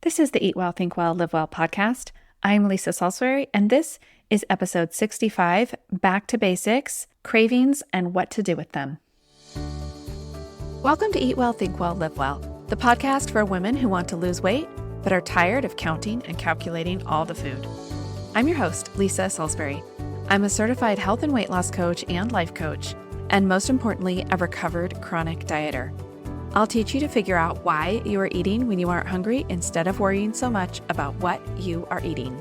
This is the Eat Well, Think Well, Live Well podcast. I'm Lisa Salisbury, and this is episode 65, Back to Basics, Cravings, and What to Do with Them. Welcome to Eat Well, Think Well, Live Well, the podcast for women who want to lose weight, but are tired of counting and calculating all the food. I'm your host, Lisa Salisbury. I'm a certified health and weight loss coach and life coach, and most importantly, a recovered chronic dieter. I'll teach you to figure out why you are eating when you aren't hungry instead of worrying so much about what you are eating.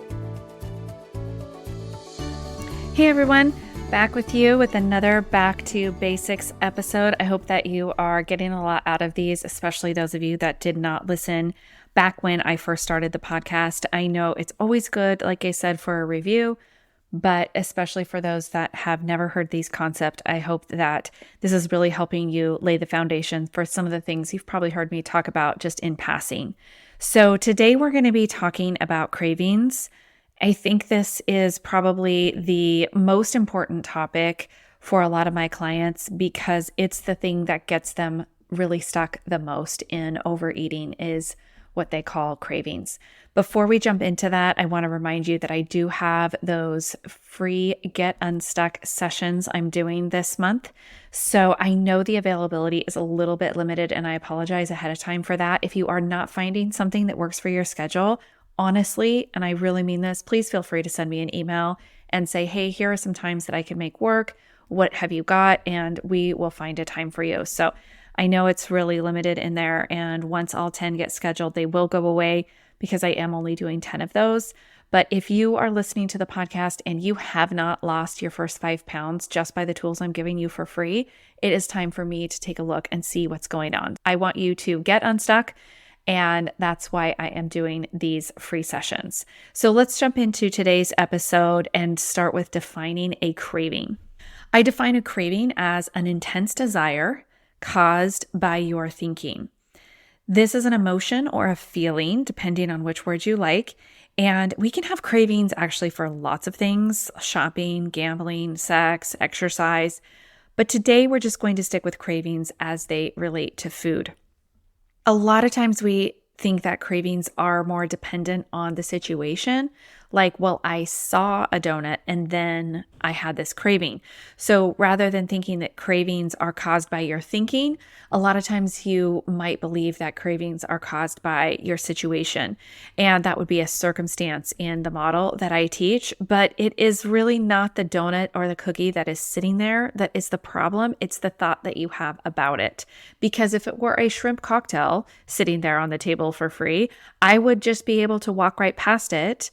Hey everyone, back with you with another Back to Basics episode. I hope that you are getting a lot out of these, especially those of you that did not listen back when I first started the podcast. I know it's always good, like I said, for a review, but especially for those that have never heard these concepts, I hope that this is really helping you lay the foundation for some of the things you've probably heard me talk about just in passing. So today we're going to be talking about cravings. I think this is probably the most important topic for a lot of my clients because it's the thing that gets them really stuck the most in overeating is what they call cravings. Before we jump into that, I want to remind you that I do have those free Get Unstuck sessions I'm doing this month. So I know the availability is a little bit limited and I apologize ahead of time for that. If you are not finding something that works for your schedule, honestly, and I really mean this, please feel free to send me an email and say, hey, here are some times that I can make work. What have you got? And we will find a time for you. So I know it's really limited in there. And once all 10 get scheduled, they will go away because I am only doing 10 of those. But if you are listening to the podcast and you have not lost your first 5 pounds just by the tools I'm giving you for free, it is time for me to take a look and see what's going on. I want you to get unstuck. And that's why I am doing these free sessions. So let's jump into today's episode and start with defining a craving. I define a craving as an intense desire caused by your thinking. This is an emotion or a feeling, depending on which word you like. And we can have cravings actually for lots of things: shopping, gambling, sex, exercise. But today we're just going to stick with cravings as they relate to food. A lot of times we think that cravings are more dependent on the situation. Like, well, I saw a donut and then I had this craving. So rather than thinking that cravings are caused by your thinking, a lot of times you might believe that cravings are caused by your situation. And that would be a circumstance in the model that I teach. But it is really not the donut or the cookie that is sitting there that is the problem. It's the thought that you have about it. Because if it were a shrimp cocktail sitting there on the table for free, I would just be able to walk right past it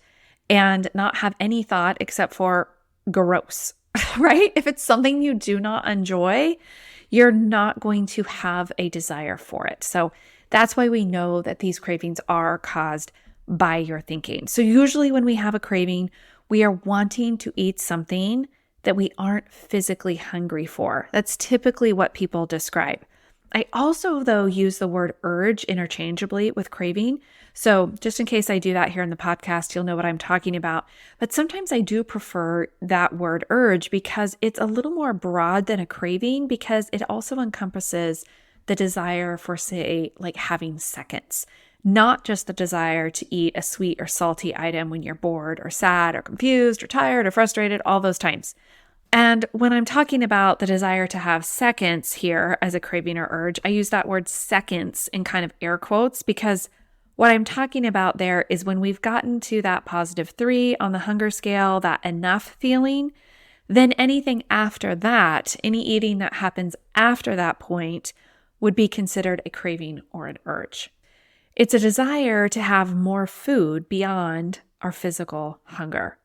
and not have any thought except for gross, right? If it's something you do not enjoy, you're not going to have a desire for it. So that's why we know that these cravings are caused by your thinking. So usually when we have a craving, we are wanting to eat something that we aren't physically hungry for. That's typically what people describe. I also, though, use the word urge interchangeably with craving. So just in case I do that here in the podcast, you'll know what I'm talking about. But sometimes I do prefer that word urge because it's a little more broad than a craving because it also encompasses the desire for, say, like having seconds, not just the desire to eat a sweet or salty item when you're bored or sad or confused or tired or frustrated, all those times. And when I'm talking about the desire to have seconds here as a craving or urge, I use that word seconds in kind of air quotes because what I'm talking about there is when we've gotten to that +3 on the hunger scale, that enough feeling, then anything after that, any eating that happens after that point would be considered a craving or an urge. It's a desire to have more food beyond our physical hunger.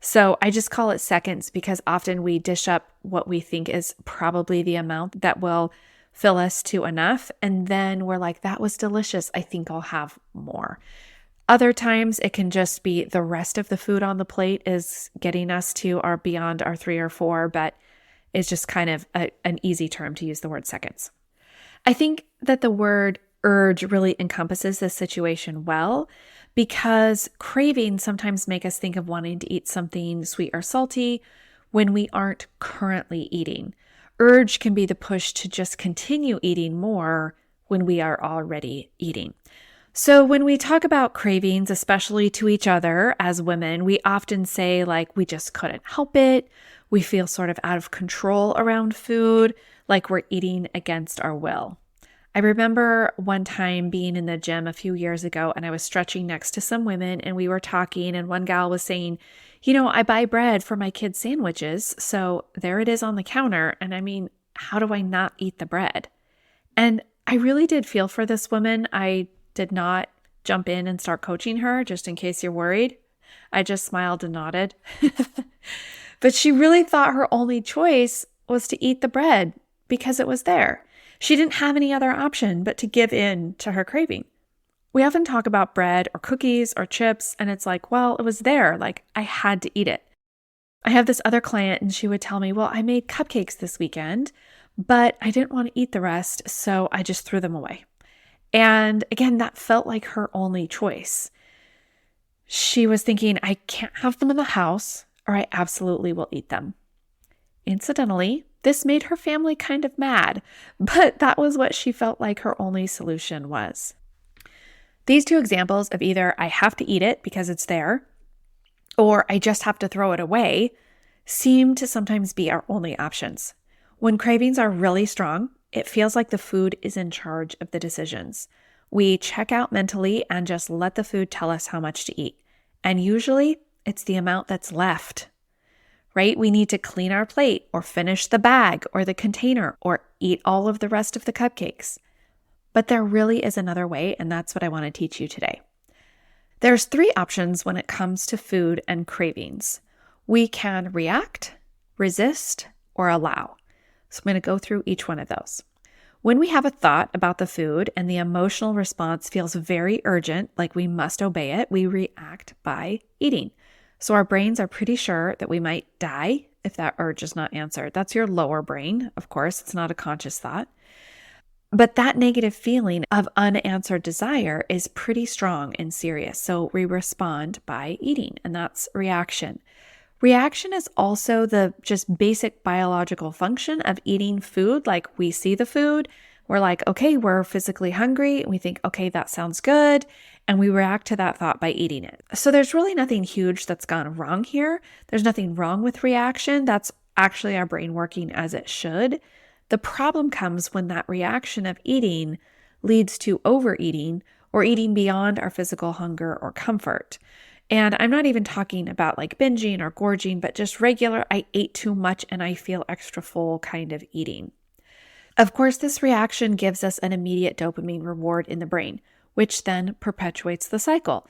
So I just call it seconds because often we dish up what we think is probably the amount that will fill us to enough. And then we're like, that was delicious. I think I'll have more. Other times it can just be the rest of the food on the plate is getting us to our beyond our 3 or 4, but it's just kind of an easy term to use the word seconds. I think that the word urge really encompasses this situation well because cravings sometimes make us think of wanting to eat something sweet or salty when we aren't currently eating. Urge can be the push to just continue eating more when we are already eating. So, when we talk about cravings, especially to each other as women, we often say, like, we just couldn't help it. We feel sort of out of control around food, like we're eating against our will. I remember one time being in the gym a few years ago and I was stretching next to some women and we were talking, and one gal was saying, I buy bread for my kids' sandwiches. So there it is on the counter. And I mean, how do I not eat the bread? And I really did feel for this woman. I did not jump in and start coaching her, just in case you're worried. I just smiled and nodded. But she really thought her only choice was to eat the bread because it was there. She didn't have any other option but to give in to her craving. We often talk about bread or cookies or chips, and it's like, well, it was there. Like, I had to eat it. I have this other client and she would tell me, well, I made cupcakes this weekend, but I didn't want to eat the rest, so I just threw them away. And again, that felt like her only choice. She was thinking, I can't have them in the house or I absolutely will eat them. Incidentally, this made her family kind of mad, but that was what she felt like her only solution was. These two examples of either I have to eat it because it's there, or I just have to throw it away, seem to sometimes be our only options. When cravings are really strong, it feels like the food is in charge of the decisions. We check out mentally and just let the food tell us how much to eat. And usually it's the amount that's left, right? We need to clean our plate or finish the bag or the container or eat all of the rest of the cupcakes. But there really is another way, and that's what I want to teach you today. There's 3 options when it comes to food and cravings. We can react, resist, or allow. So I'm going to go through each one of those. When we have a thought about the food and the emotional response feels very urgent, like we must obey it, we react by eating. So our brains are pretty sure that we might die if that urge is not answered. That's your lower brain, of course. It's not a conscious thought. But that negative feeling of unanswered desire is pretty strong and serious. So we respond by eating, and that's reaction. Reaction is also the just basic biological function of eating food. Like, we see the food, we're like, okay, we're physically hungry. And we think, okay, that sounds good. And we react to that thought by eating it. So there's really nothing huge that's gone wrong here. There's nothing wrong with reaction. That's actually our brain working as it should. The problem comes when that reaction of eating leads to overeating or eating beyond our physical hunger or comfort. And I'm not even talking about like binging or gorging, but just regular, I ate too much and I feel extra full kind of eating. Of course, this reaction gives us an immediate dopamine reward in the brain, which then perpetuates the cycle.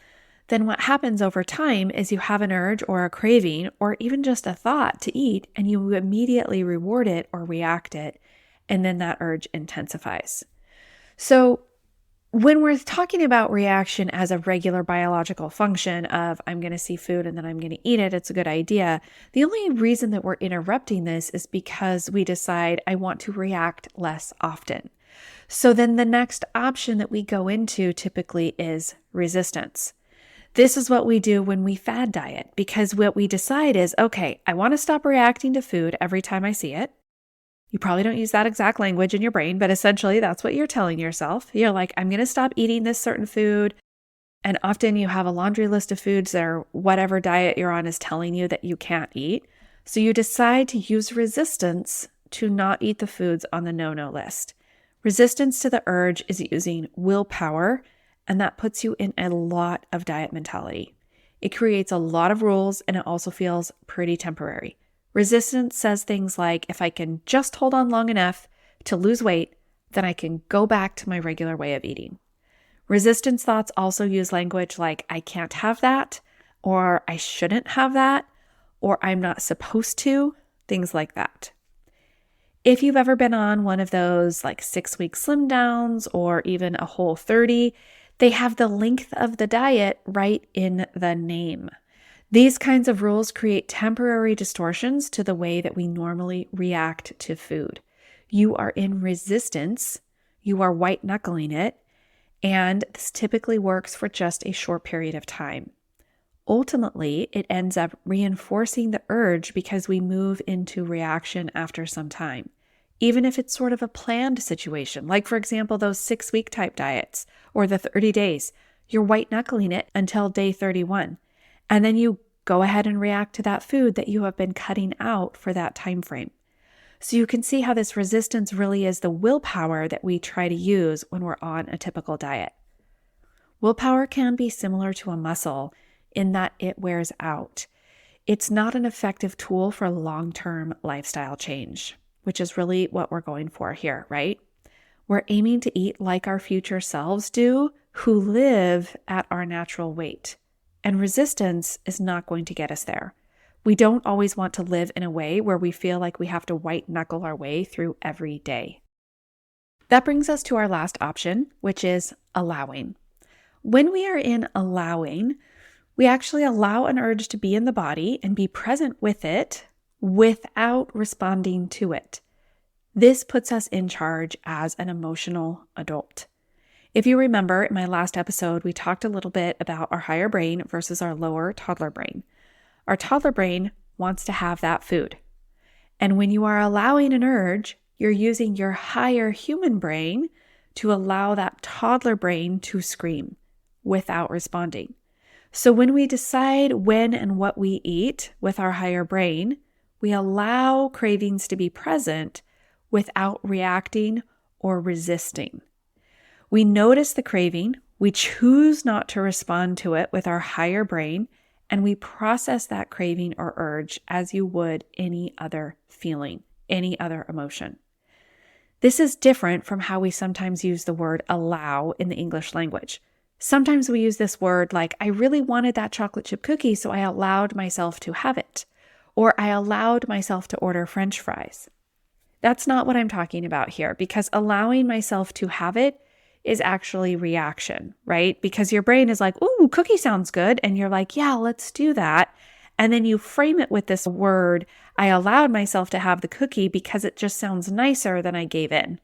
Then what happens over time is you have an urge or a craving or even just a thought to eat, and you immediately reward it or react it, and then that urge intensifies. So when we're talking about reaction as a regular biological function of I'm going to see food and then I'm going to eat it, it's a good idea. The only reason that we're interrupting this is because we decide I want to react less often. So then the next option that we go into typically is resistance. This is what we do when we fad diet, because what we decide is, okay, I want to stop reacting to food every time I see it. You probably don't use that exact language in your brain, but essentially that's what you're telling yourself. You're like, I'm going to stop eating this certain food. And often you have a laundry list of foods that are whatever diet you're on is telling you that you can't eat. So you decide to use resistance to not eat the foods on the no-no list. Resistance to the urge is using willpower, and that puts you in a lot of diet mentality. It creates a lot of rules, and it also feels pretty temporary. Resistance says things like, if I can just hold on long enough to lose weight, then I can go back to my regular way of eating. Resistance thoughts also use language like, I can't have that, or I shouldn't have that, or I'm not supposed to, things like that. If you've ever been on one of those like 6-week slim downs or even a Whole30, they have the length of the diet right in the name. These kinds of rules create temporary distortions to the way that we normally react to food. You are in resistance, you are white knuckling it, and this typically works for just a short period of time. Ultimately, it ends up reinforcing the urge because we move into reaction after some time. even if it's sort of a planned situation, like for example, those 6-week type diets or the 30 days, you're white knuckling it until day 31. And then you go ahead and react to that food that you have been cutting out for that time frame. So you can see how this resistance really is the willpower that we try to use when we're on a typical diet. Willpower can be similar to a muscle in that it wears out. It's not an effective tool for long-term lifestyle change, which is really what we're going for here, right? We're aiming to eat like our future selves do, who live at our natural weight. And resistance is not going to get us there. We don't always want to live in a way where we feel like we have to white knuckle our way through every day. That brings us to our last option, which is allowing. When we are in allowing, we actually allow an urge to be in the body and be present with it without responding to it. This puts us in charge as an emotional adult. If you remember, in my last episode, we talked a little bit about our higher brain versus our lower toddler brain. Our toddler brain wants to have that food. And when you are allowing an urge, you're using your higher human brain to allow that toddler brain to scream without responding. So when we decide when and what we eat with our higher brain, we allow cravings to be present without reacting or resisting. We notice the craving, we choose not to respond to it with our higher brain, and we process that craving or urge as you would any other feeling, any other emotion. This is different from how we sometimes use the word allow in the English language. Sometimes we use this word like, I really wanted that chocolate chip cookie, so I allowed myself to have it. Or I allowed myself to order French fries. That's not what I'm talking about here, because allowing myself to have it is actually reaction, right? Because your brain is like, ooh, cookie sounds good. And you're like, yeah, let's do that. And then you frame it with this word, I allowed myself to have the cookie because it just sounds nicer than I gave in.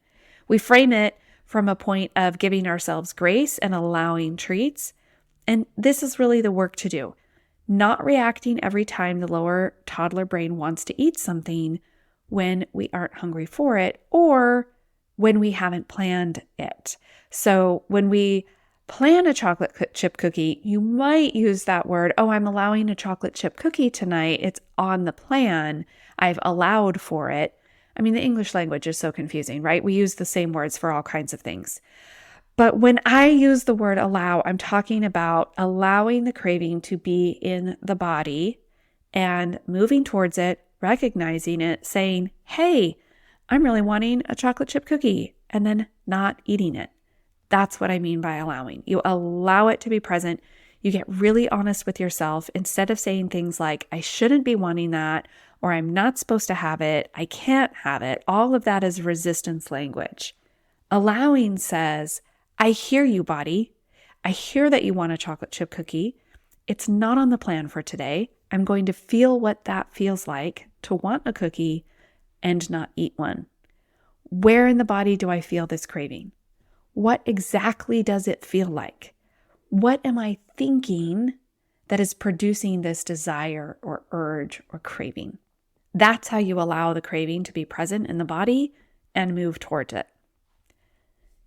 We frame it from a point of giving ourselves grace and allowing treats. And this is really the work to do. Not reacting every time the lower toddler brain wants to eat something when we aren't hungry for it or when we haven't planned it. So when we plan a chocolate chip cookie, you might use that word, oh, I'm allowing a chocolate chip cookie tonight. It's on the plan. I've allowed for it. I mean, the English language is so confusing, right? We use the same words for all kinds of things. But when I use the word allow, I'm talking about allowing the craving to be in the body and moving towards it, recognizing it, saying, hey, I'm really wanting a chocolate chip cookie, and then not eating it. That's what I mean by allowing. You allow it to be present. You get really honest with yourself instead of saying things like, I shouldn't be wanting that, or I'm not supposed to have it, I can't have it. All of that is resistance language. Allowing says, I hear you, body. I hear that you want a chocolate chip cookie. It's not on the plan for today. I'm going to feel what that feels like to want a cookie and not eat one. Where in the body do I feel this craving? What exactly does it feel like? What am I thinking that is producing this desire or urge or craving? That's how you allow the craving to be present in the body and move towards it.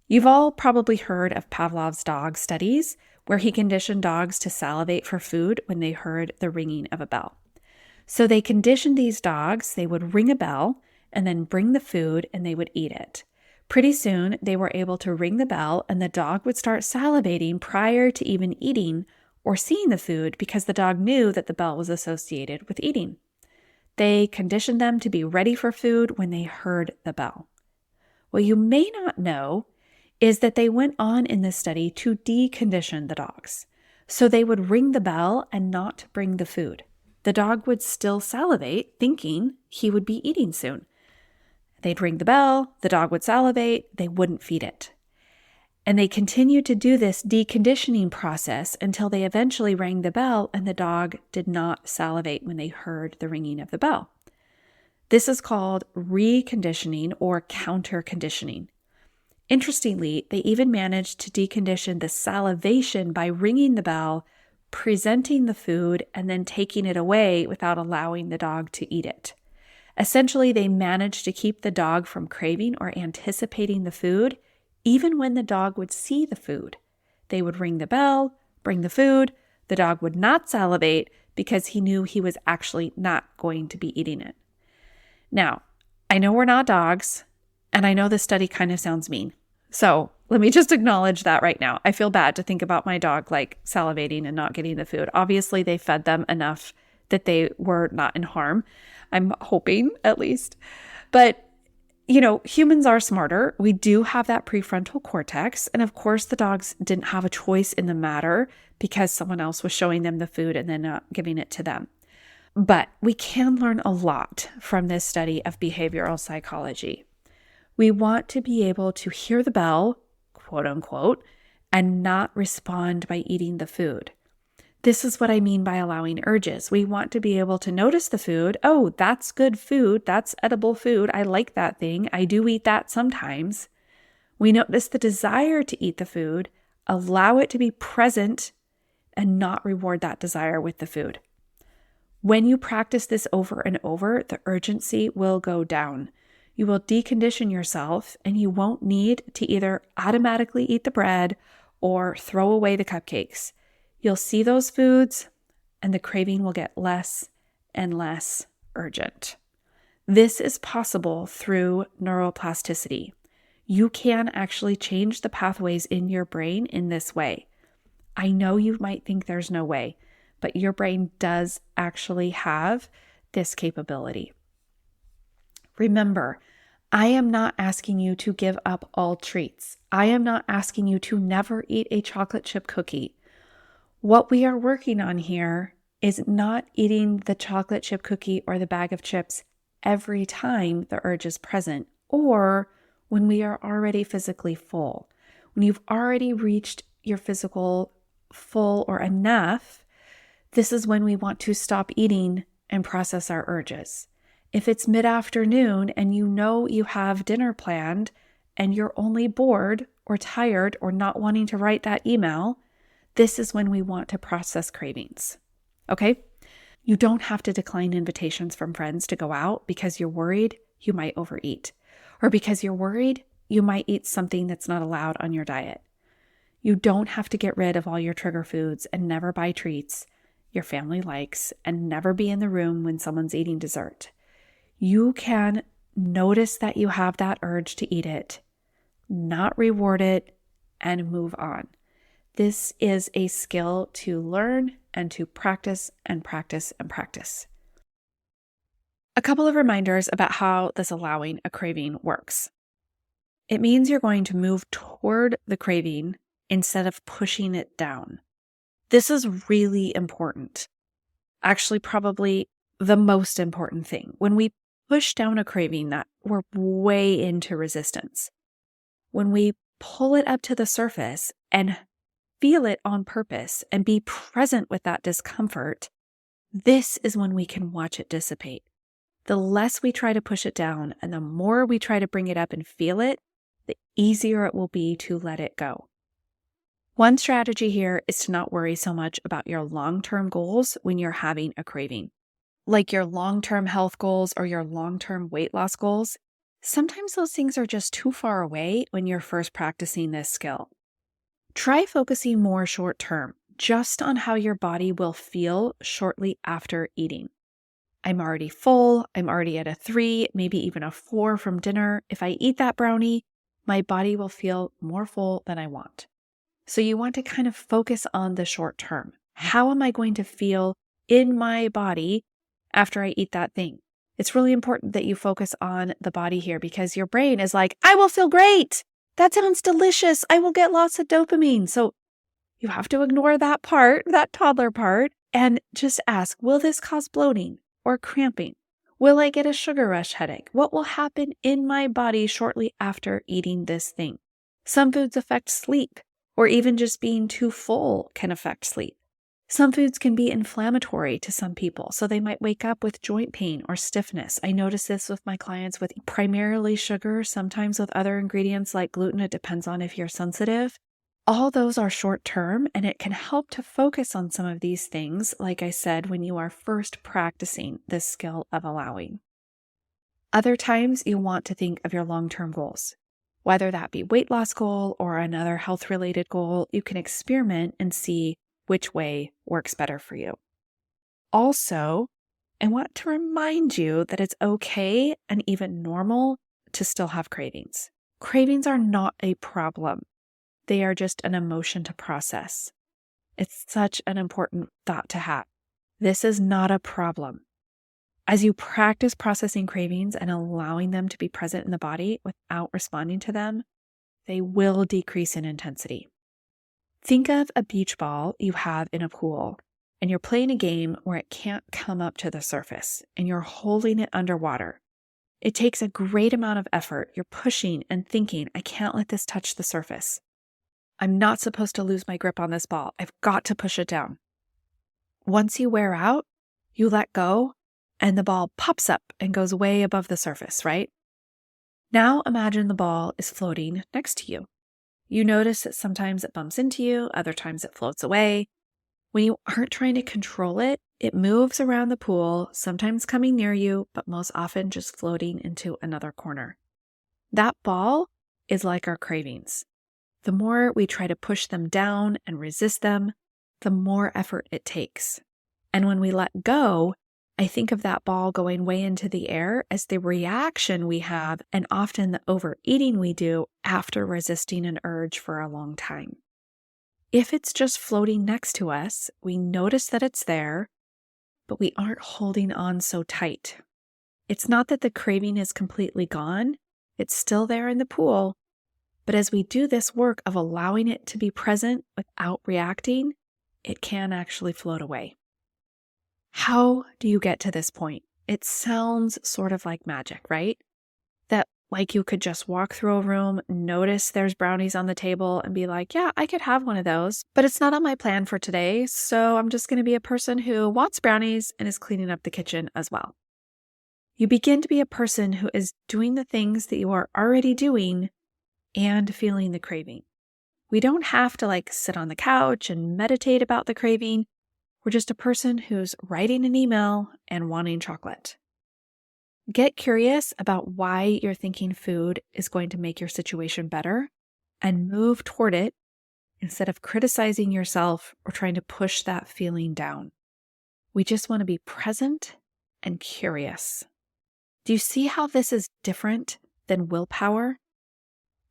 You've all probably heard of Pavlov's dog studies where he conditioned dogs to salivate for food when they heard the ringing of a bell. So they conditioned these dogs, they would ring a bell and then bring the food and they would eat it. Pretty soon, they were able to ring the bell and the dog would start salivating prior to even eating or seeing the food because the dog knew that the bell was associated with eating. They conditioned them to be ready for food when they heard the bell. What you may not know is that they went on in this study to decondition the dogs. So they would ring the bell and not bring the food. The dog would still salivate, thinking he would be eating soon. They'd ring the bell, the dog would salivate, they wouldn't feed it. And they continued to do this deconditioning process until they eventually rang the bell and the dog did not salivate when they heard the ringing of the bell. This is called reconditioning or counter-conditioning. Interestingly, they even managed to decondition the salivation by ringing the bell, presenting the food, and then taking it away without allowing the dog to eat it. Essentially, they managed to keep the dog from craving or anticipating the food, even when the dog would see the food. They would ring the bell, bring the food. The dog would not salivate because he knew he was actually not going to be eating it. Now, I know we're not dogs, and I know this study kind of sounds mean. So let me just acknowledge that right now. I feel bad to think about my dog like salivating and not getting the food. Obviously, they fed them enough that they were not in harm. I'm hoping, at least. But humans are smarter. We do have that prefrontal cortex. And of course, the dogs didn't have a choice in the matter because someone else was showing them the food and then not giving it to them. But we can learn a lot from this study of behavioral psychology. We want to be able to hear the bell, quote unquote, and not respond by eating the food. This is what I mean by allowing urges. We want to be able to notice the food. Oh, that's good food. That's edible food. I like that thing. I do eat that sometimes. We notice the desire to eat the food, allow it to be present, and not reward that desire with the food. When you practice this over and over, the urgency will go down. You will decondition yourself, and you won't need to either automatically eat the bread or throw away the cupcakes. You'll see those foods, and the craving will get less and less urgent. This is possible through neuroplasticity. You can actually change the pathways in your brain in this way. I know you might think there's no way, but your brain does actually have this capability. Remember, I am not asking you to give up all treats. I am not asking you to never eat a chocolate chip cookie. What we are working on here is not eating the chocolate chip cookie or the bag of chips every time the urge is present, or when we are already physically full. When you've already reached your physical full or enough, this is when we want to stop eating and process our urges. If it's mid-afternoon and you know you have dinner planned and you're only bored or tired or not wanting to write that email, this is when we want to process cravings. Okay? You don't have to decline invitations from friends to go out because you're worried you might overeat, or because you're worried you might eat something that's not allowed on your diet. You don't have to get rid of all your trigger foods and never buy treats your family likes and never be in the room when someone's eating dessert. You can notice that you have that urge to eat it, not reward it, and move on. This is a skill to learn and to practice and practice and practice. A couple of reminders about how this allowing a craving works. It means you're going to move toward the craving instead of pushing it down. This is really important. Actually, probably the most important thing. When we push down a craving, that we're way into resistance. When we pull it up to the surface and feel it on purpose and be present with that discomfort, this is when we can watch it dissipate. The less we try to push it down and the more we try to bring it up and feel it, the easier it will be to let it go. One strategy here is to not worry so much about your long-term goals when you're having a craving. Like your long-term health goals or your long-term weight loss goals. Sometimes those things are just too far away when you're first practicing this skill. Try focusing more short-term, just on how your body will feel shortly after eating. I'm already full, I'm already at a 3, maybe even a 4 from dinner. If I eat that brownie, my body will feel more full than I want. So you want to kind of focus on the short term. How am I going to feel in my body after I eat that thing? It's really important that you focus on the body here because your brain is like, I will feel great. That sounds delicious. I will get lots of dopamine. So you have to ignore that part, that toddler part, and just ask, will this cause bloating or cramping? Will I get a sugar rush headache? What will happen in my body shortly after eating this thing? Some foods affect sleep, or even just being too full can affect sleep. Some foods can be inflammatory to some people, so they might wake up with joint pain or stiffness. I notice this with my clients with primarily sugar, sometimes with other ingredients like gluten. It depends on if you're sensitive. All those are short term, and it can help to focus on some of these things, like I said, when you are first practicing this skill of allowing. Other times you want to think of your long-term goals. Whether that be weight loss goal or another health-related goal, you can experiment and see which way works better for you. Also, I want to remind you that it's okay and even normal to still have cravings. Cravings are not a problem. They are just an emotion to process. It's such an important thought to have. This is not a problem. As you practice processing cravings and allowing them to be present in the body without responding to them, they will decrease in intensity. Think of a beach ball you have in a pool, and you're playing a game where it can't come up to the surface, and you're holding it underwater. It takes a great amount of effort. You're pushing and thinking, I can't let this touch the surface. I'm not supposed to lose my grip on this ball. I've got to push it down. Once you wear out, you let go, and the ball pops up and goes way above the surface, right? Now imagine the ball is floating next to you. You notice that sometimes it bumps into you, other times it floats away. When you aren't trying to control it, it moves around the pool, sometimes coming near you, but most often just floating into another corner. That ball is like our cravings. The more we try to push them down and resist them, the more effort it takes. And when we let go, I think of that ball going way into the air as the reaction we have and often the overeating we do after resisting an urge for a long time. If it's just floating next to us, we notice that it's there, but we aren't holding on so tight. It's not that the craving is completely gone. It's still there in the pool. But as we do this work of allowing it to be present without reacting, it can actually float away. How do you get to this point? It sounds sort of like magic, right? That like you could just walk through a room, notice there's brownies on the table and be like, yeah, I could have one of those, but it's not on my plan for today. So I'm just going to be a person who wants brownies and is cleaning up the kitchen as well. You begin to be a person who is doing the things that you are already doing and feeling the craving. We don't have to sit on the couch and meditate about the craving. We're just a person who's writing an email and wanting chocolate. Get curious about why you're thinking food is going to make your situation better and move toward it instead of criticizing yourself or trying to push that feeling down. We just want to be present and curious. Do you see how this is different than willpower?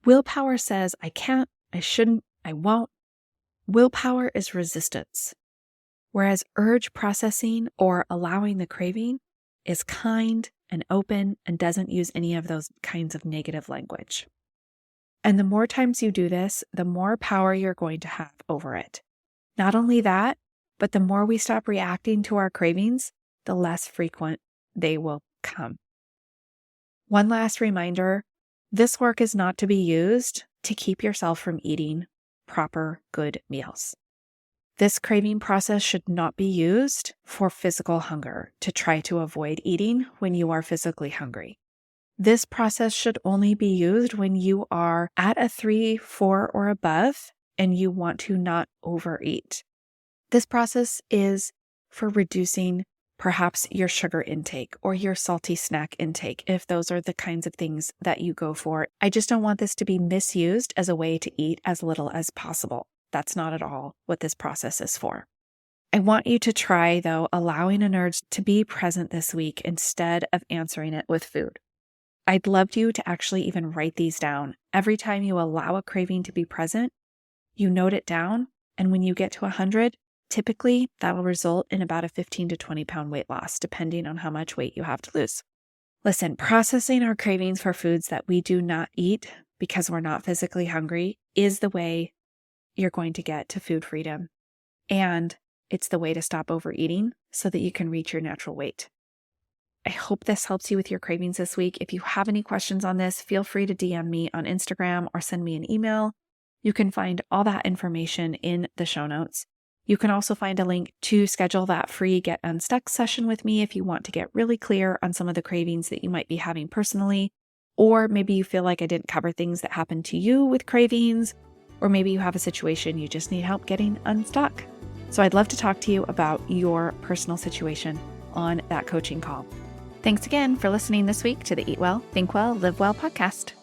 Willpower says, I can't, I shouldn't, I won't. Willpower is resistance. Whereas urge processing or allowing the craving is kind and open and doesn't use any of those kinds of negative language. And the more times you do this, the more power you're going to have over it. Not only that, but the more we stop reacting to our cravings, the less frequent they will come. One last reminder, this work is not to be used to keep yourself from eating proper, good meals. This craving process should not be used for physical hunger to try to avoid eating when you are physically hungry. This process should only be used when you are at a 3, 4, or above and you want to not overeat. This process is for reducing perhaps your sugar intake or your salty snack intake, if those are the kinds of things that you go for. I just don't want this to be misused as a way to eat as little as possible. That's not at all what this process is for. I want you to try, though, allowing an urge to be present this week instead of answering it with food. I'd love you to actually even write these down. Every time you allow a craving to be present, you note it down, and when you get to 100, typically that will result in about a 15 to 20 pound weight loss, depending on how much weight you have to lose. Listen, processing our cravings for foods that we do not eat because we're not physically hungry is the way you're going to get to food freedom. And it's the way to stop overeating so that you can reach your natural weight. I hope this helps you with your cravings this week. If you have any questions on this, feel free to DM me on Instagram or send me an email. You can find all that information in the show notes. You can also find a link to schedule that free Get Unstuck session with me if you want to get really clear on some of the cravings that you might be having personally, or maybe you feel like I didn't cover things that happen to you with cravings, or maybe you have a situation you just need help getting unstuck. So I'd love to talk to you about your personal situation on that coaching call. Thanks again for listening this week to the Eat Well, Think Well, Live Well podcast.